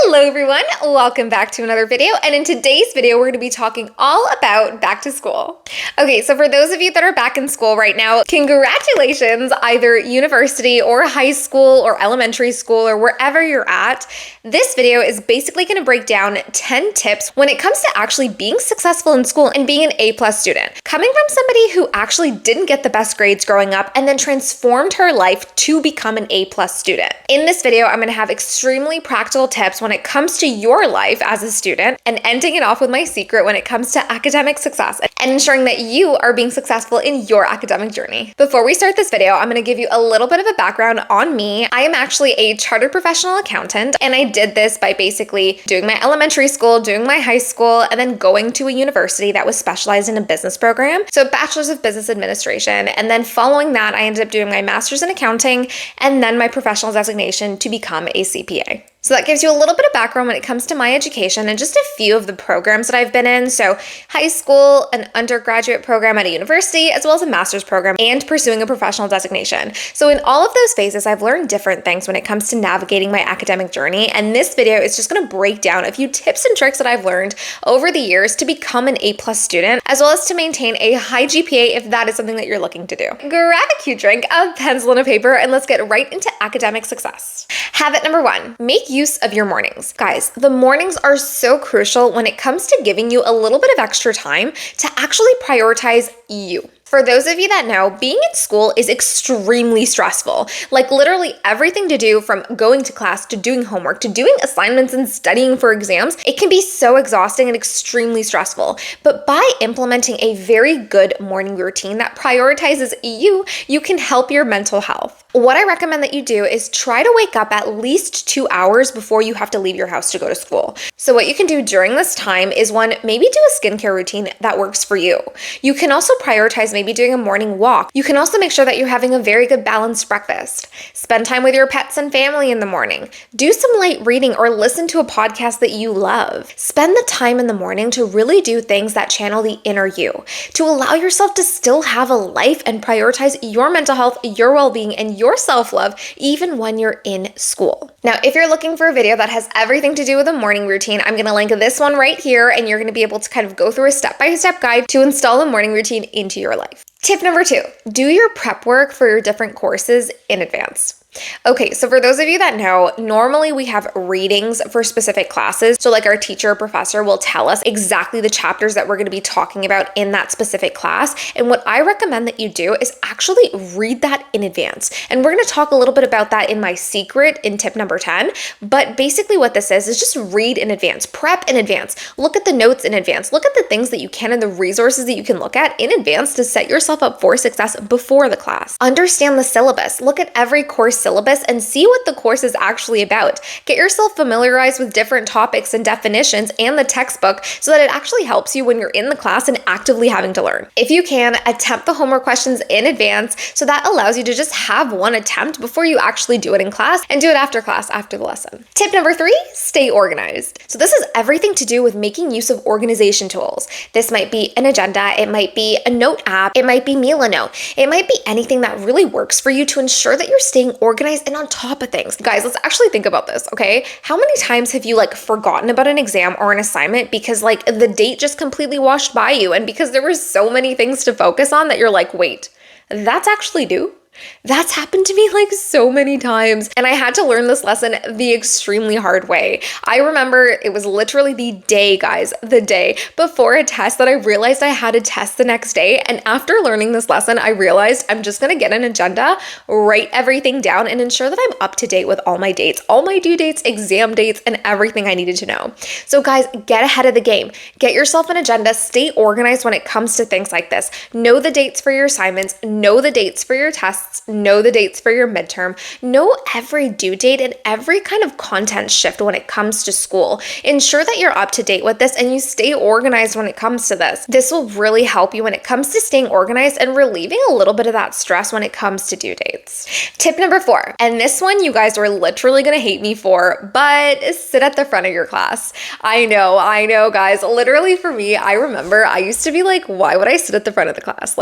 Hello everyone, welcome back to another video, and in today's video we're going to be talking all about back to school. Okay, so for those of you that are back in school right now, congratulations, either university or high school or elementary school or wherever you're at. This video is basically going to break down 10 tips when it comes to actually being successful in school and being an A+ student. Coming from somebody who actually didn't get the best grades growing up and then transformed her life to become an A+ student. In this video, I'm going to have extremely practical tips when it comes to your life as a student, and ending it off with my secret when it comes to academic success and ensuring that you are being successful in your academic journey. Before we start this video, I'm going to give you a little bit of a background on me. I am actually a chartered professional accountant, and I did this by basically doing my elementary school, doing my high school, and then going to a university that was specialized in a business program. So Bachelor's of Business Administration. And then following that, I ended up doing my master's in accounting and then my professional designation to become a CPA. So that gives you a little bit of background when it comes to my education and just a few of the programs that I've been in. So high school, an undergraduate program at a university, as well as a master's program and pursuing a professional designation. So in all of those phases, I've learned different things when it comes to navigating my academic journey. And this video is just going to break down a few tips and tricks that I've learned over the years to become an A+ student, as well as to maintain a high GPA if that is something that you're looking to do. Grab a cute drink, a pencil and a paper, and let's get right into academic success. Habit number 1, make use of your mornings. Guys, the mornings are so crucial when it comes to giving you a little bit of extra time to actually prioritize you. For those of you that know, being in school is extremely stressful. Like literally everything to do, from going to class to doing homework to doing assignments and studying for exams, it can be so exhausting and extremely stressful. But by implementing a very good morning routine that prioritizes you, you can help your mental health. What I recommend that you do is try to wake up at least 2 hours before you have to leave your house to go to school. So what you can do during this time is, one, maybe do a skincare routine that works for you. You can also prioritize maybe doing a morning walk. You can also make sure that you're having a very good balanced breakfast. Spend time with your pets and family in the morning. Do some light reading or listen to a podcast that you love. Spend the time in the morning to really do things that channel the inner you, to allow yourself to still have a life and prioritize your mental health, your well-being, and your self-love even when you're in school. Now, if you're looking for a video that has everything to do with a morning routine, I'm going to link this one right here, and you're going to be able to kind of go through a step-by-step guide to install a morning routine into your life. Tip number 2, do your prep work for your different courses in advance. Okay, so for those of you that know, normally we have readings for specific classes. So like our teacher or professor will tell us exactly the chapters that we're going to be talking about in that specific class. And what I recommend that you do is actually read that in advance. And we're going to talk a little bit about that in my secret in tip number 10. But basically what this is just read in advance, prep in advance, look at the notes in advance, look at the things that you can and the resources that you can look at in advance to set yourself up for success before the class. Understand the syllabus, look at every course syllabus and see what the course is actually about. Get yourself familiarized with different topics and definitions and the textbook so that it actually helps you when you're in the class and actively having to learn. If you can, attempt the homework questions in advance so that allows you to just have one attempt before you actually do it in class, and do it after class, after the lesson. Tip number 3, stay organized. So this is everything to do with making use of organization tools. This might be an agenda, it might be a note app, it might be Milanote, it might be anything that really works for you to ensure that you're staying organized and on top of things. Guys, let's actually think about this, okay? How many times have you forgotten about an exam or an assignment because the date just completely washed by you, and because there were so many things to focus on that you're like, wait, that's actually due? That's happened to me so many times, and I had to learn this lesson the extremely hard way. I remember it was literally the day, guys, the day before a test that I realized I had a test the next day, and after learning this lesson, I realized I'm just gonna get an agenda, write everything down, and ensure that I'm up to date with all my dates, all my due dates, exam dates, and everything I needed to know. So guys, get ahead of the game. Get yourself an agenda, stay organized when it comes to things like this. Know the dates for your assignments, know the dates for your tests, know the dates for your midterm, know every due date and every kind of content shift when it comes to school. Ensure that you're up to date with this and you stay organized when it comes to this. This will really help you when it comes to staying organized and relieving a little bit of that stress when it comes to due dates. Tip number 4, and this one you guys are literally gonna hate me for, but sit at the front of your class. I know guys, literally for me, I remember I used to be like, why would I sit at the front of the class?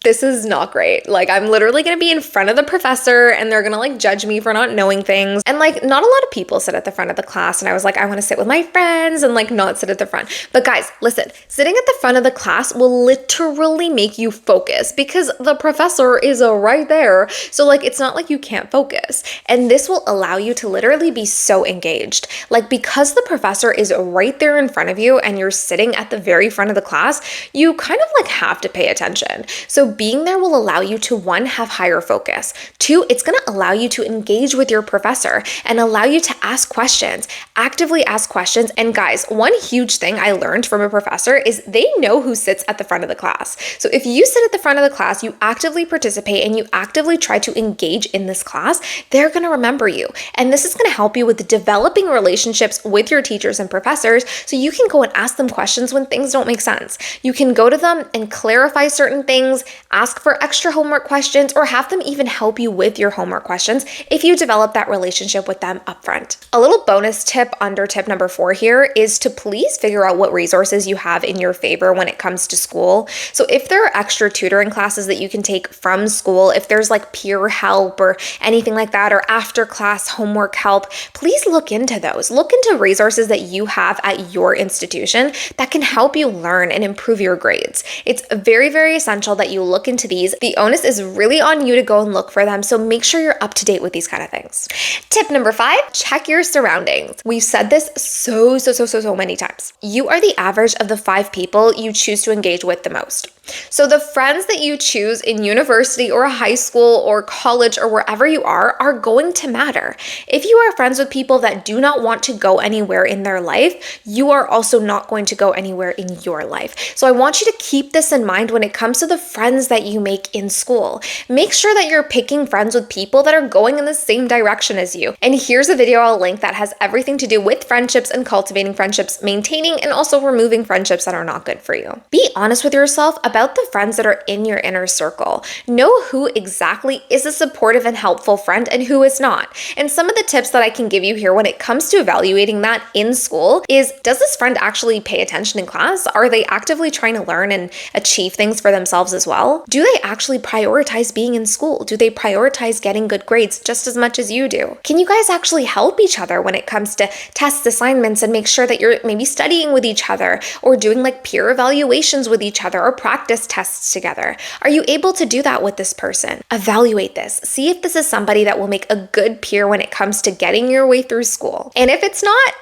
This is not great. I'm literally gonna gonna be in front of the professor and they're gonna like judge me for not knowing things. And like not a lot of people sit at the front of the class. And I was like, I wanna sit with my friends and like not sit at the front. But guys, listen, sitting at the front of the class will literally make you focus because the professor is right there. So like, it's not like you can't focus. And this will allow you to literally be so engaged. Like because the professor is right there in front of you and you're sitting at the very front of the class, you kind of like have to pay attention. So being there will allow you to, one, have higher focus. Two, it's going to allow you to engage with your professor and allow you to ask questions, actively ask questions. And guys, one huge thing I learned from a professor is they know who sits at the front of the class. So if you sit at the front of the class, you actively participate and you actively try to engage in this class, they're going to remember you. And this is going to help you with developing relationships with your teachers and professors so you can go and ask them questions when things don't make sense. You can go to them and clarify certain things, ask for extra homework questions, or have them even help you with your homework questions if you develop that relationship with them upfront. A little bonus tip under tip number 4 here is to please figure out what resources you have in your favor when it comes to school. So if there are extra tutoring classes that you can take from school, if there's like peer help or anything like that, or after class homework help, please look into those. Look into resources that you have at your institution that can help you learn and improve your grades. It's very, very essential that you look into these. The onus is really on you to go and look for them. So make sure you're up to date with these kind of things. Tip number 5, check your surroundings. We've said this so many times. You are the average of the 5 people you choose to engage with the most. So the friends that you choose in university or high school or college or wherever you are going to matter. If you are friends with people that do not want to go anywhere in their life, you are also not going to go anywhere in your life. So I want you to keep this in mind when it comes to the friends that you make in school. Make sure that you're picking friends with people that are going in the same direction as you. And here's a video I'll link that has everything to do with friendships and cultivating friendships, maintaining and also removing friendships that are not good for you. Be honest with yourself about the friends that are in your inner circle. Know who exactly is a supportive and helpful friend and who is not. And some of the tips that I can give you here when it comes to evaluating that in school is, does this friend actually pay attention in class? Are they actively trying to learn and achieve things for themselves as well? Do they actually prioritize being in school? Do they prioritize getting good grades just as much as you do? Can you guys actually help each other when it comes to test assignments and make sure that you're maybe studying with each other or doing like peer evaluations with each other or practice tests together? Are you able to do that with this person? Evaluate this. See if this is somebody that will make a good peer when it comes to getting your way through school. And if it's not,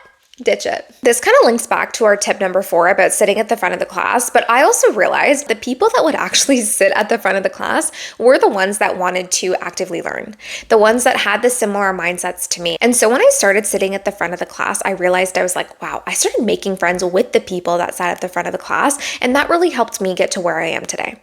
ditch it. This kind of links back to our tip number 4 about sitting at the front of the class, but I also realized the people that would actually sit at the front of the class were the ones that wanted to actively learn, the ones that had the similar mindsets to me. And so when I started sitting at the front of the class, I realized I was like, wow, I started making friends with the people that sat at the front of the class, and that really helped me get to where I am today.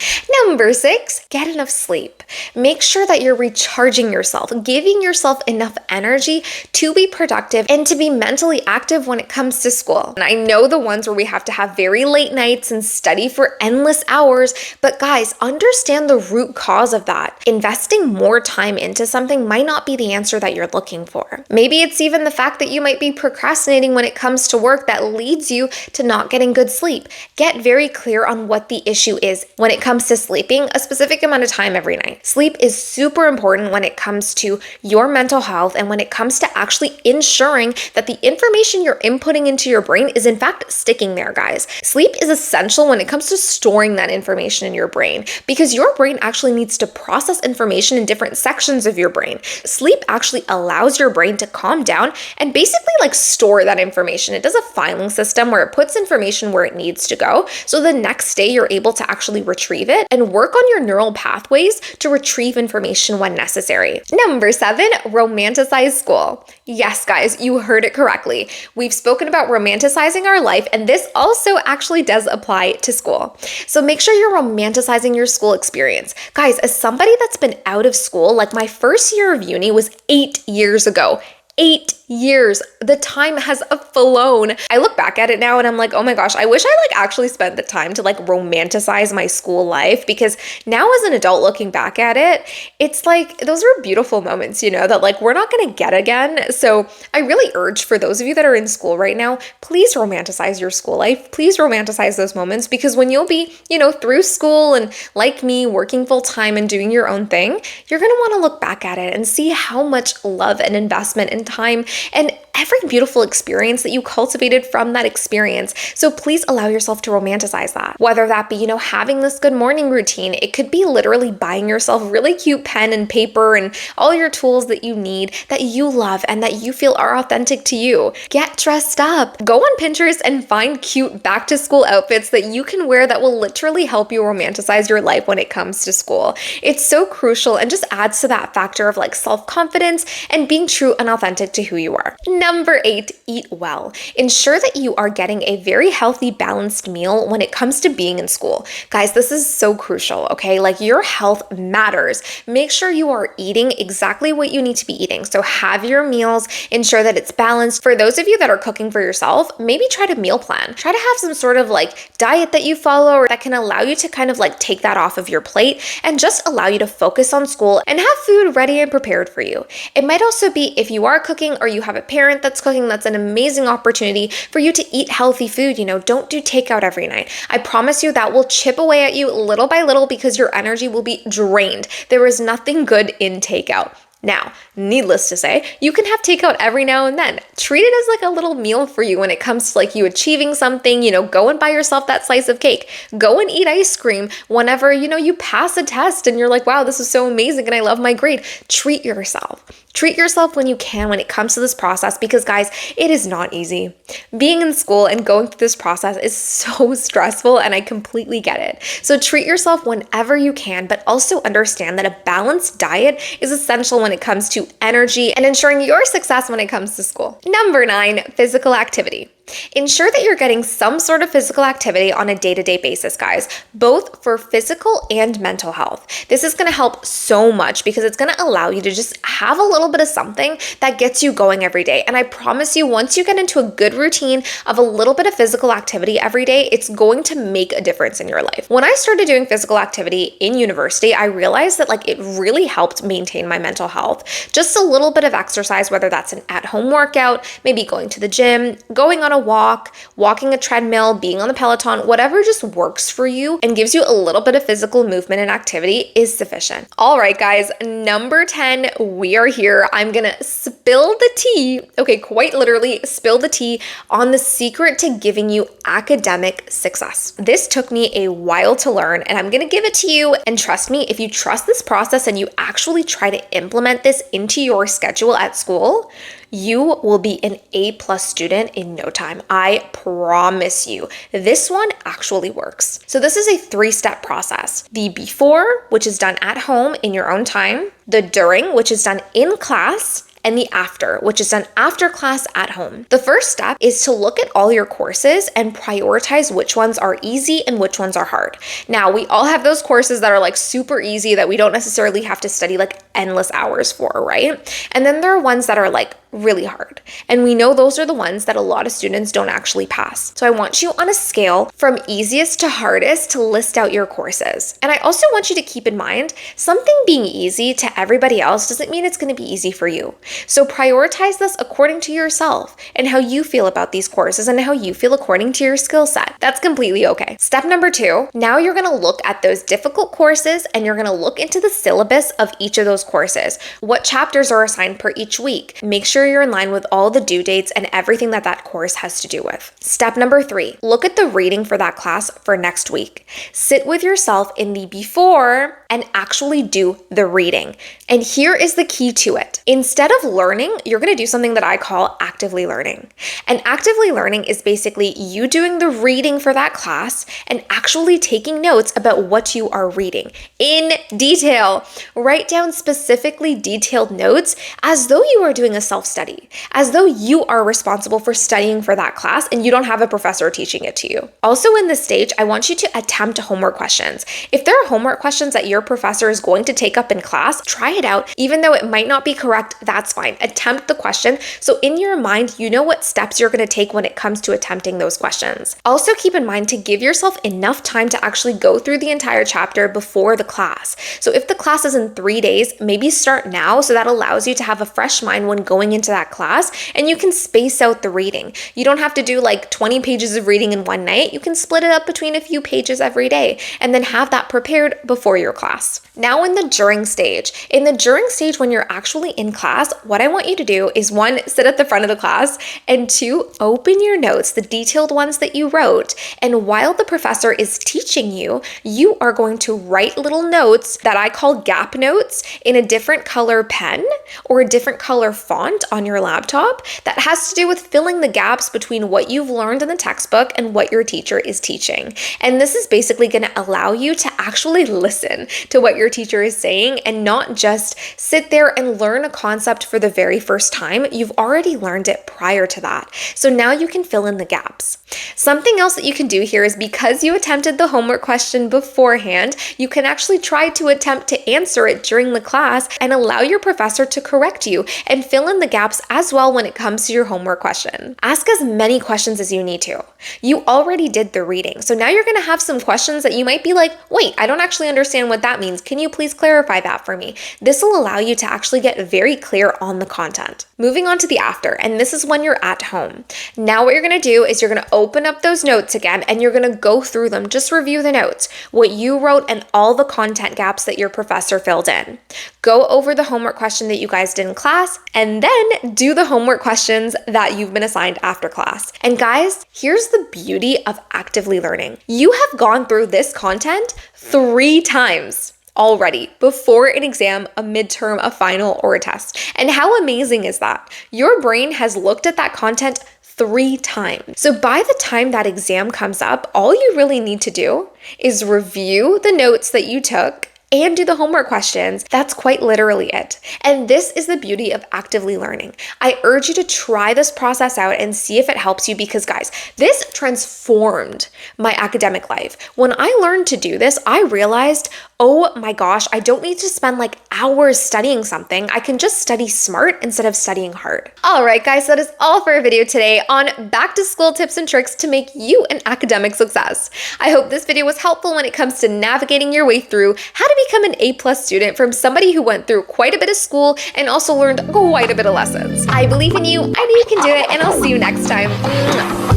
Number 6, get enough sleep. Make sure that you're recharging yourself, giving yourself enough energy to be productive and to be mentally active when it comes to school. And I know the ones where we have to have very late nights and study for endless hours, but guys, understand the root cause of that. Investing more time into something might not be the answer that you're looking for. Maybe it's even the fact that you might be procrastinating when it comes to work that leads you to not getting good sleep. Get very clear on what the issue is when it comes to sleeping a specific amount of time every night. Sleep is super important when it comes to your mental health and when it comes to actually ensuring that the information you're inputting into your brain is in fact sticking there, guys. Sleep is essential when it comes to storing that information in your brain because your brain actually needs to process information in different sections of your brain. Sleep actually allows your brain to calm down and basically like store that information. It does a filing system where it puts information where it needs to go. So the next day you're able to actually retrieve it and work on your neural pathways to retrieve information when necessary. Number 7, romanticize school. Yes, guys, you heard it correctly. We've spoken about romanticizing our life, and this also actually does apply to school. So make sure you're romanticizing your school experience. Guys, as somebody that's been out of school, like my first year of uni was 8 years ago. 8 years. The time has flown. I look back at it now and I'm like, oh my gosh, I wish I actually spent the time to romanticize my school life, because now as an adult looking back at it, it's those are beautiful moments, that we're not gonna get again. So I really urge for those of you that are in school right now, please romanticize your school life. Please romanticize those moments, because when you'll be, through school and like me, working full time and doing your own thing, you're gonna wanna look back at it and see how much love and investment and time and every beautiful experience that you cultivated from that experience. So please allow yourself to romanticize that. Whether that be, having this good morning routine, it could be literally buying yourself really cute pen and paper and all your tools that you need, that you love and that you feel are authentic to you. Get dressed up. Go on Pinterest and find cute back to school outfits that you can wear that will literally help you romanticize your life when it comes to school. It's so crucial and just adds to that factor of self-confidence and being true and authentic to who you are. Number 8, eat well. Ensure that you are getting a very healthy, balanced meal when it comes to being in school. Guys, this is so crucial, okay? Your health matters. Make sure you are eating exactly what you need to be eating. So have your meals, ensure that it's balanced. For those of you that are cooking for yourself, maybe try to meal plan. Try to have some sort of diet that you follow, or that can allow you to kind of take that off of your plate and just allow you to focus on school and have food ready and prepared for you. It might also be, if you are cooking or you have a parent that's cooking, that's an amazing opportunity for you to eat healthy food. Don't do takeout every night. I promise you that will chip away at you little by little, because your energy will be drained. There is nothing good in takeout. Now, needless to say, you can have takeout every now and then. Treat it as a little meal for you when it comes to you achieving something. Go and buy yourself that slice of cake. Go and eat ice cream whenever, you pass a test and you're like, wow, this is so amazing and I love my grade. Treat yourself. Treat yourself when you can when it comes to this process, because guys, it is not easy. Being in school and going through this process is so stressful, and I completely get it. So treat yourself whenever you can, but also understand that a balanced diet is essential when it comes to energy and ensuring your success when it comes to school. Number 9, physical activity. Ensure that you're getting some sort of physical activity on a day-to-day basis, guys, both for physical and mental health. This is going to help so much, because it's going to allow you to just have a little bit of something that gets you going every day. And I promise you, once you get into a good routine of a little bit of physical activity every day, it's going to make a difference in your life. When I started doing physical activity in university, I realized that it really helped maintain my mental health. Just a little bit of exercise, whether that's an at-home workout, maybe going to the gym, going on a walk, walking a treadmill, being on the Peloton, whatever just works for you and gives you a little bit of physical movement and activity is sufficient. All right, guys, number 10, we are here. I'm gonna spill the tea, okay, quite literally spill the tea on the secret to giving you academic success. This took me a while to learn, and I'm gonna give it to you. And trust me, if you trust this process and you actually try to implement this into your schedule at school, you will be an A+ student in no time. I promise you. This one actually works. So this is a 3-step process. The before, which is done at home in your own time, the during, which is done in class, and the after, which is done after class at home. The first step is to look at all your courses and prioritize which ones are easy and which ones are hard. Now, we all have those courses that are super easy that we don't necessarily have to study endless hours for, right? And then there are ones that are really hard. And we know those are the ones that a lot of students don't actually pass. So I want you on a scale from easiest to hardest to list out your courses. And I also want you to keep in mind, something being easy to everybody else doesn't mean it's going to be easy for you. So prioritize this according to yourself and how you feel about these courses and how you feel according to your skill set. That's completely okay. Step number 2, now you're going to look at those difficult courses and you're going to look into the syllabus of each of those courses. What chapters are assigned per each week? Make sure you're in line with all the due dates and everything that that course has to do with. Step number 3, look at the reading for that class for next week. Sit with yourself in the before and actually do the reading. And here is the key to it. Instead of learning, you're going to do something that I call actively learning. And actively learning is basically you doing the reading for that class and actually taking notes about what you are reading in detail. Write down specific specifically detailed notes as though you are doing a self-study, as though you are responsible for studying for that class and you don't have a professor teaching it to you. Also in this stage, I want you to attempt homework questions. If there are homework questions that your professor is going to take up in class, try it out. Even though it might not be correct, that's fine. Attempt the question. So in your mind, you know what steps you're going to take when it comes to attempting those questions. Also keep in mind to give yourself enough time to actually go through the entire chapter before the class. So if the class is in 3 days, maybe start now so that allows you to have a fresh mind when going into that class and you can space out the reading. You don't have to do like 20 pages of reading in one night. You can split it up between a few pages every day and then have that prepared before your class. Now in the during stage. In the during stage when you're actually in class, what I want you to do is 1, sit at the front of the class, and 2, open your notes, the detailed ones that you wrote. And while the professor is teaching you, you are going to write little notes that I call gap notes in a different color pen or a different color font on your laptop that has to do with filling the gaps between what you've learned in the textbook and what your teacher is teaching. And this is basically going to allow you to actually listen to what your teacher is saying and not just sit there and learn a concept for the very first time. You've already learned it prior to that. So now you can fill in the gaps. Something else that you can do here is because you attempted the homework question beforehand, you can actually try to attempt to answer it during the class and allow your professor to correct you and fill in the gaps as well when it comes to your homework question. Ask as many questions as you need to. You already did the reading, so now you're going to have some questions that you might be like, wait, I don't actually understand what that means. Can you please clarify that for me? This will allow you to actually get very clear on the content. Moving on to the after, and this is when you're at home. Now what you're going to do is you're going to open up those notes again and you're going to go through them. Just review the notes, what you wrote and all the content gaps that your professor filled in. Go over the homework question that you guys did in class and then do the homework questions that you've been assigned after class. And guys, here's the beauty of actively learning. You have gone through this content 3 times already before an exam, a midterm, a final, or a test. And how amazing is that? Your brain has looked at that content 3 times. So by the time that exam comes up, all you really need to do is review the notes that you took and do the homework questions. That's quite literally it. And this is the beauty of actively learning. I urge you to try this process out and see if it helps you because guys, this transformed my academic life. When I learned to do this, I realized, oh my gosh, I don't need to spend like hours studying something. I can just study smart instead of studying hard. All right, guys, that is all for our video today on back to school tips and tricks to make you an academic success. I hope this video was helpful when it comes to navigating your way through how to become an A+ student from somebody who went through quite a bit of school and also learned quite a bit of lessons. I believe in you, I know you can do it, and I'll see you next time.